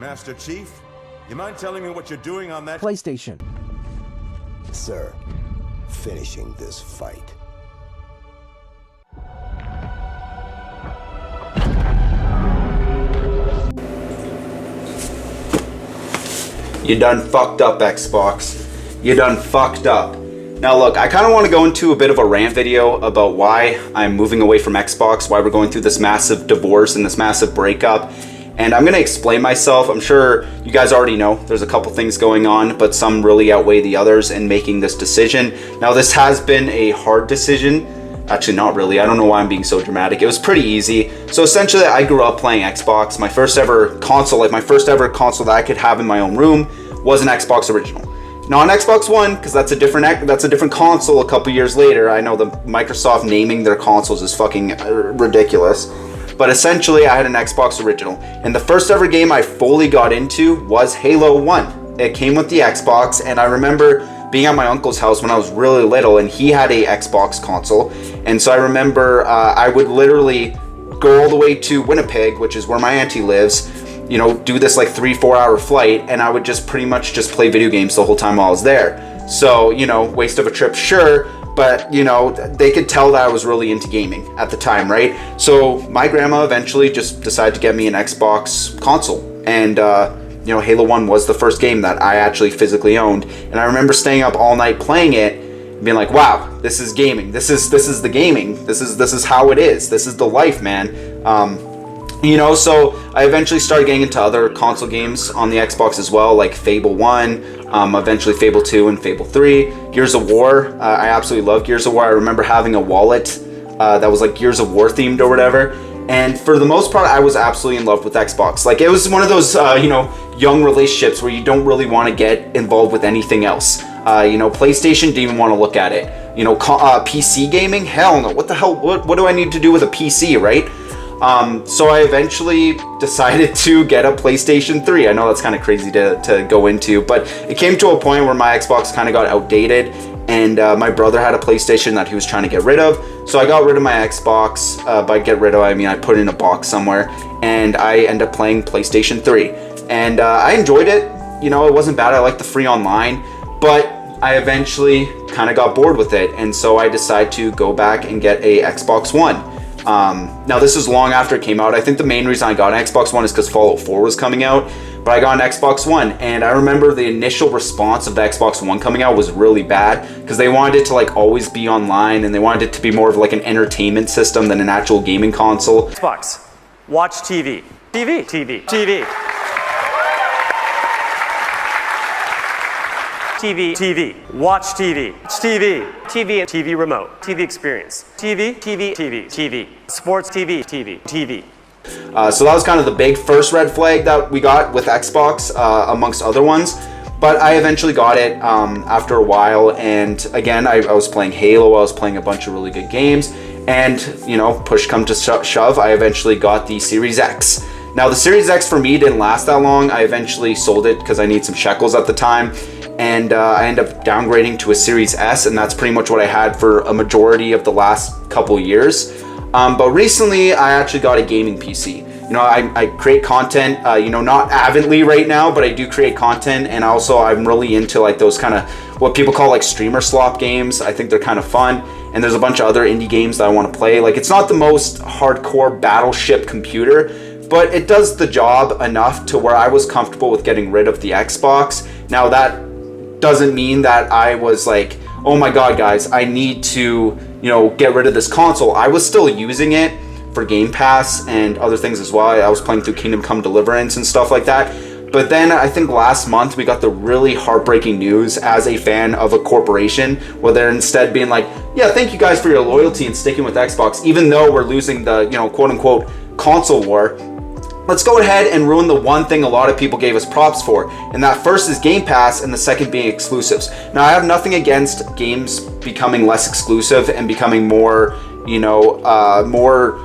Master Chief, you mind telling me what you're doing on that PlayStation? Sir, finishing this fight. You done fucked up, Xbox. You done fucked up. Now look, I kind of want to go into a bit of a rant video about why I'm moving away from Xbox, why we're going through this massive divorce and this massive breakup. And I'm going to explain myself. I'm sure you guys already know there's a couple things going on, but some really outweigh the others in making this decision. Now this has been a hard decision. Actually, not really. I don't know why I'm being so dramatic. It was pretty easy. So essentially, I grew up playing Xbox. My first ever console, my first ever console that I could have in my own room was an Xbox original. Not an Xbox One, because that's a different console a couple years later. I know the Microsoft naming their consoles is fucking ridiculous. But essentially, I had an Xbox original. And the first ever game I fully got into was Halo 1. It came with the Xbox, and I remember being at my uncle's house when I was really little, and he had a Xbox console. And so I remember I would literally go all the way to Winnipeg, which is where my auntie lives, you know, do this like 3-4 hour flight, and I would just pretty much just play video games the whole time while I was there. So, you know, waste of a trip, sure, but, you know, they could tell that I was really into gaming at the time, right? So my grandma eventually just decided to get me an Xbox console, and you know, Halo 1 was the first game that I actually physically owned, and I remember staying up all night playing it and being like, wow, this is gaming, this is the gaming, this is how it is, this is the life, man. You know, so I eventually started getting into other console games on the Xbox as well, like Fable 1, eventually Fable 2 and Fable 3. Gears of War, I absolutely love Gears of War. I remember having a wallet that was like Gears of War themed or whatever. And for the most part, I was absolutely in love with Xbox. Like, it was one of those, you know, young relationships where you don't really want to get involved with anything else. You know, PlayStation, didn't even want to look at it. You know, PC gaming, hell no. What the hell, what do I need to do with a PC, right? So I eventually decided to get a PlayStation 3. I know that's kind of crazy to go into, but it came to a point where my Xbox kind of got outdated, and my brother had a PlayStation that he was trying to get rid of. So I got rid of my Xbox. By get rid of, I mean I put it in a box somewhere, and I ended up playing PlayStation 3. And I enjoyed it. You know, it wasn't bad. I liked the free online, but I eventually kind of got bored with it, and so I decided to go back and get a Xbox One. Now this is long after it came out. I think the main reason I got an Xbox One is because Fallout 4 was coming out, but I got an Xbox One, and I remember the initial response of the Xbox One coming out was really bad, because they wanted it to like always be online, and they wanted it to be more of like an entertainment system than an actual gaming console. Xbox, watch TV, TV, TV, TV. TV, TV, watch TV, TV, TV, TV remote, TV experience, TV, TV, TV, TV, sports TV, TV, TV. So that was kind of the big first red flag that we got with Xbox, amongst other ones. But I eventually got it after a while, and again, I was playing Halo, I was playing a bunch of really good games, and, you know, push come to shove, I eventually got the Series X. Now the Series X for me didn't last that long. I eventually sold it because I need some shekels at the time, and I ended up downgrading to a Series S, and that's pretty much what I had for a majority of the last couple years. But recently, I actually got a gaming PC. You know, I create content, you know, not avidly right now, but I do create content, and also I'm really into like those kind of what people call like streamer slop games. I think they're kind of fun, and there's a bunch of other indie games that I want to play. Like, it's not the most hardcore battleship computer, but it does the job enough to where I was comfortable with getting rid of the Xbox. Now that doesn't mean that I was like, oh my god guys, I need to, you know, get rid of this console. I was still using it for Game Pass and other things as well. I was playing through Kingdom Come Deliverance and stuff like that. But then I think last month we got the really heartbreaking news as a fan of a corporation, where they're instead being like, yeah, thank you guys for your loyalty and sticking with Xbox, even though we're losing the, you know, quote unquote console war. Let's go ahead and ruin the one thing a lot of people gave us props for, and that first is Game Pass, and the second being exclusives. Now, I have nothing against games becoming less exclusive and becoming more, you know, more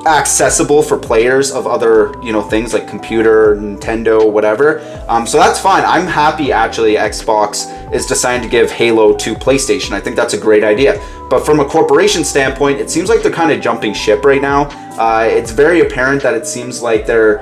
accessible for players of other, you know, things like computer, Nintendo, whatever. So that's fine. I'm happy actually Xbox is deciding to give Halo to PlayStation. I think that's a great idea. But from a corporation standpoint, it seems like they're kind of jumping ship right now. It's very apparent that it seems like they're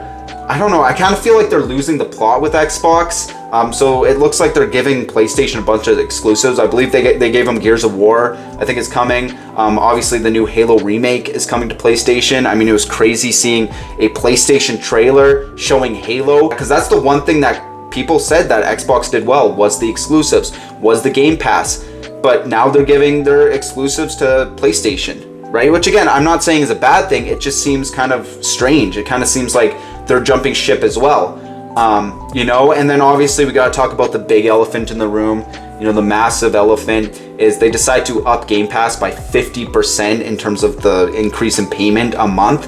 I don't know, I kind of feel like they're losing the plot with Xbox. So it looks like they're giving PlayStation a bunch of exclusives. I believe they gave them Gears of War, I think it's coming. Obviously the new Halo remake is coming to PlayStation. I mean, it was crazy seeing a PlayStation trailer showing Halo, because that's the one thing that people said that Xbox did well, was the exclusives, was the Game Pass. But now they're giving their exclusives to PlayStation, right? Which again, I'm not saying is a bad thing, it just seems kind of strange. It kind of seems like they're jumping ship as well. You know, and then obviously we got to talk about the big elephant in the room. You know, the massive elephant is they decide to up Game Pass by 50% in terms of the increase in payment a month.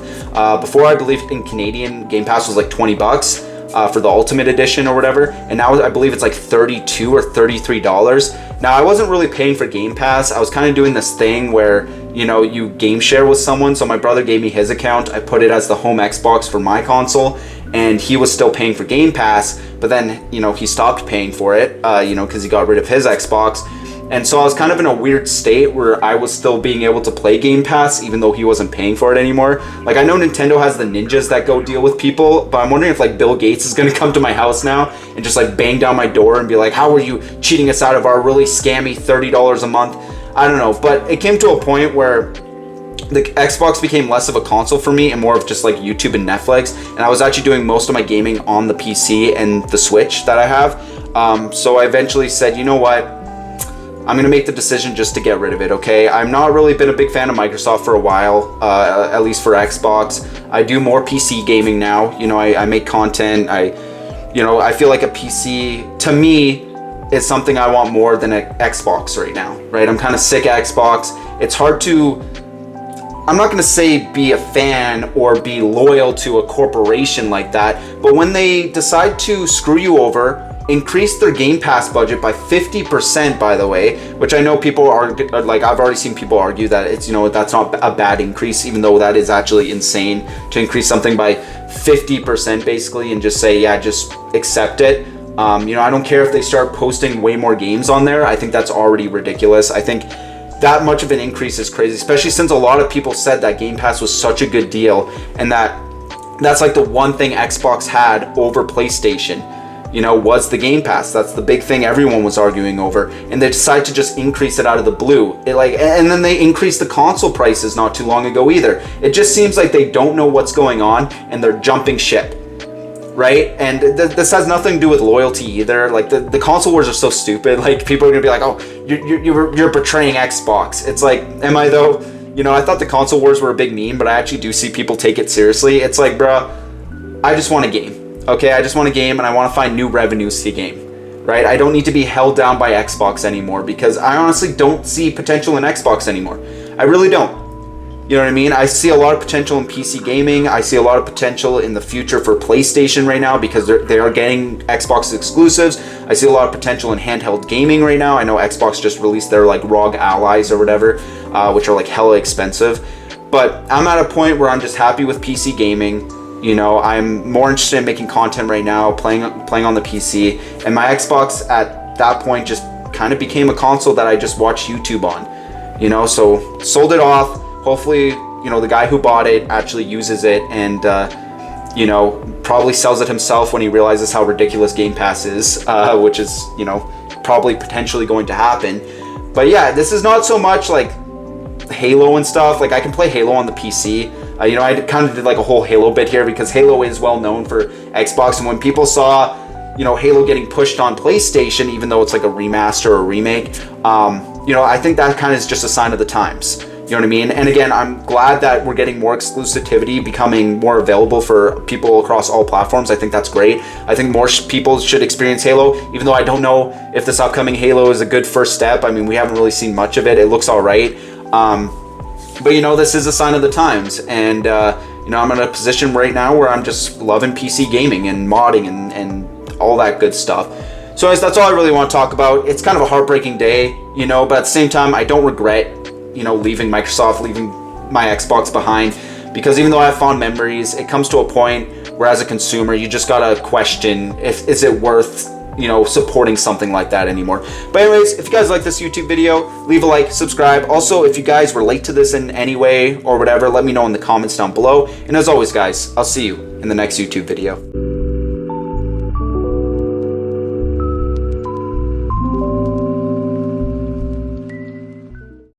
Before, I believe in Canadian, Game Pass was like $20 for the Ultimate Edition or whatever, and now I believe it's like $32 or $33. Now, I wasn't really paying for Game Pass. I was kind of doing this thing where, you know, you game share with someone. So my brother gave me his account. I put it as the home Xbox for my console, and he was still paying for Game Pass, but then, you know, he stopped paying for it, you know, because he got rid of his Xbox. And so I was kind of in a weird state where I was still being able to play Game Pass even though he wasn't paying for it anymore. Like, I know Nintendo has the ninjas that go deal with people, but I'm wondering if like Bill Gates is going to come to my house now and just like bang down my door and be like, how are you cheating us out of our really scammy $30 a month? I don't know, but it came to a point where the Xbox became less of a console for me and more of just like YouTube and Netflix. And I was actually doing most of my gaming on the PC and the Switch that I have. So I eventually said, you know what? I'm going to make the decision just to get rid of it, okay? I'm not really been a big fan of Microsoft for a while, at least for Xbox. I do more PC gaming now. You know, I make content. I feel like a PC, to me, is something I want more than an Xbox right now, right? I'm kind of sick of Xbox. It's hard to, I'm not going to say be a fan or be loyal to a corporation like that, but when they decide to screw you over, increase their Game Pass budget by 50%, by the way, which I know people are like, I've already seen people argue that it's, you know, that's not a bad increase, even though that is actually insane to increase something by 50% basically and just say, yeah, just accept it. You know, I don't care if they start posting way more games on there. I think that's already ridiculous. I think that much of an increase is crazy, especially since a lot of people said that Game Pass was such a good deal and that's like the one thing Xbox had over PlayStation, you know, was the Game Pass. That's the big thing everyone was arguing over, and they decided to just increase it out of the blue. And then they increased the console prices not too long ago either. It just seems like they don't know what's going on and they're jumping ship, right? And this has nothing to do with loyalty either. Like the console wars are so stupid. Like people are gonna be like, oh, you're betraying Xbox. It's like, am I though? You know, I thought the console wars were a big meme, but I actually do see people take it seriously. It's like, bruh, I just want a game. Okay, I just want a game and I want to find new revenues to game, right? I don't need to be held down by Xbox anymore because I honestly don't see potential in Xbox anymore. I really don't. You know what I mean? I see a lot of potential in PC gaming. I see a lot of potential in the future for PlayStation right now because they are getting Xbox exclusives. I see a lot of potential in handheld gaming right now. I know Xbox just released their like ROG Allies or whatever, which are like hella expensive. But I'm at a point where I'm just happy with PC gaming. You know, I'm more interested in making content right now, playing on the PC, and my Xbox at that point just kind of became a console that I just watch YouTube on, you know, so sold it off. Hopefully, you know, the guy who bought it actually uses it and, you know, probably sells it himself when he realizes how ridiculous Game Pass is, which is, you know, probably potentially going to happen. But yeah, this is not so much like Halo and stuff. Like I can play Halo on the PC. You know, I kind of did like a whole Halo bit here because Halo is well known for Xbox, and when people saw, you know, Halo getting pushed on PlayStation, even though it's like a remaster or a remake, you know, I think that kind of is just a sign of the times. You know what I mean? And again, I'm glad that we're getting more exclusivity becoming more available for people across all platforms. I think that's great. I think more people should experience Halo, even though I don't know if this upcoming Halo is a good first step. I mean, we haven't really seen much of it. It looks all right. But you know, this is a sign of the times, and you know, I'm in a position right now where I'm just loving PC gaming and modding and all that good stuff. So anyways, that's all I really want to talk about. It's kind of a heartbreaking day, you know, but at the same time, I don't regret, you know, leaving Microsoft, leaving my Xbox behind, because even though I have fond memories, it comes to a point where as a consumer, you just gotta question if is it worth you know, supporting something like that anymore. But anyways, if you guys like this YouTube video, leave a like, subscribe. Also, if you guys relate to this in any way or whatever, let me know in the comments down below. And as always, guys, I'll see you in the next YouTube video.